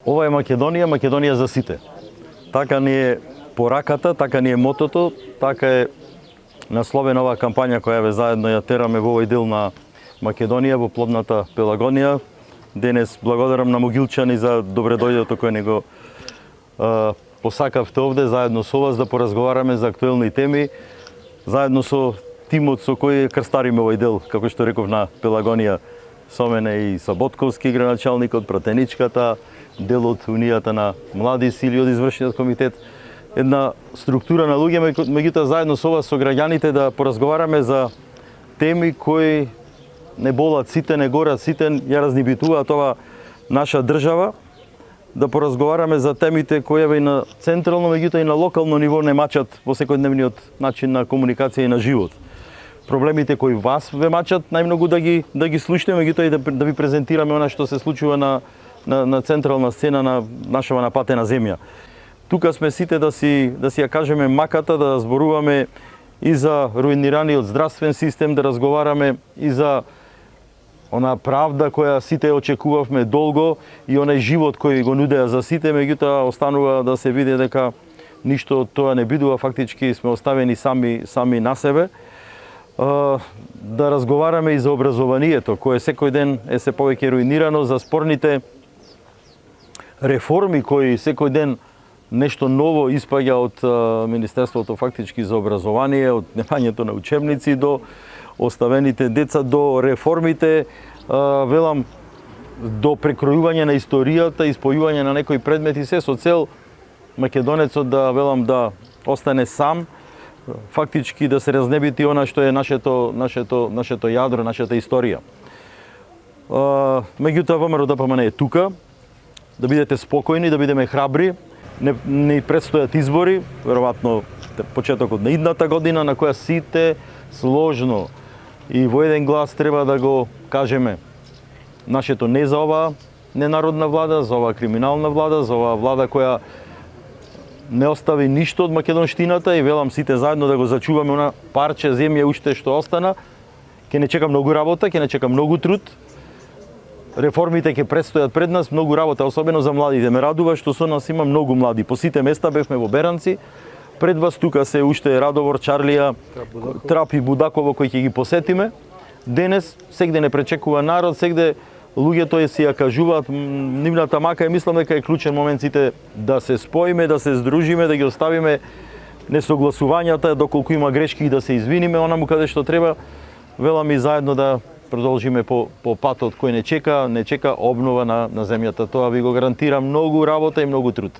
Ова е Македонија, Македонија за сите. Така ни е пораката, така ни е мотото, така е насловена оваа кампања која ве заедно ја тераме во овој дел на Македонија, во плодната Пелагонија. Денес благодарам на Могилчани за добре дојдето кој не го посакавте овде заедно со вас да поразговараме за актуелни теми, заедно со тимот со кој крстариме овој дел, како што реков, на Пелагонија. Со мене и Саботковски, граначалникот, пратеничката, дел од Унијата на млади сили од извршниот комитет, една структура на луѓе, меѓутоа заедно со вас, со граѓаните, да поразговараме за теми кои не болат сите, не горат сите, ја разнибитуваат ова наша држава, да поразговараме за темите кои и на централно, меѓутоа и на локално ниво не мачат во секојдневниот начин на комуникација и на живот. Проблемите кои вас ве мачат најмногу да ги слушнеме, меѓутоа и да ви презентираме она што се случува на централна сцена на нашава напатена земја. Тука сме сите да си ја кажеме маката, да зборуваме и за руинираниот здравствен систем, да разговараме и за она правда која сите очекувавме долго и онај живот кој го нудеа за сите, меѓутоа останува да се види дека ништо од тоа не бидува, фактички сме оставени сами на себе. Да разговараме и за образованието, кое секој ден е се повеќе руинирано, за спорните реформи кои секој ден нешто ново испаѓа од Министерството фактички за образование, од немањето на учебници до оставените деца, до реформите, велам, до прекројување на историјата, испојување на некои предмети, се со цел македонецот да остане сам, фактички да се разнебити она што е нашето јадро, нашата историја. Меѓутоа ВМРО ДПМН е тука, да бидете спокојни, да бидеме храбри. Не предстојат избори, веројатно почетокот на идната година, на која сите сложно и во еден глас треба да го кажеме нашето не за оваа ненародна влада, за оваа криминална влада, за оваа влада која не остави ништо од македонштината, и велам сите заедно да го зачуваме она парче земја уште што остана. Ќе не чека многу работа, ќе не чека многу труд. Реформите ќе предстојат пред нас, многу работа, особено за младите. Ме радува што со нас има многу млади. По сите места бевме во Беранци. Пред вас тука се уште Радовор, Чарлија, Трап и Будаково кои ќе ги посетиме. Денес сегде не пречекува народ, сегде луѓето си ја кажуваат нивната мака, и мислам дека е клучен момент сите да се споиме, да се здружиме, да ги оставиме несогласувањата, доколку има грешки и да се извиниме онаму каде што треба. Велам и заедно да продолжиме по патот кој не чека обнова на земјата. Тоа ви го гарантира многу работа и многу труд.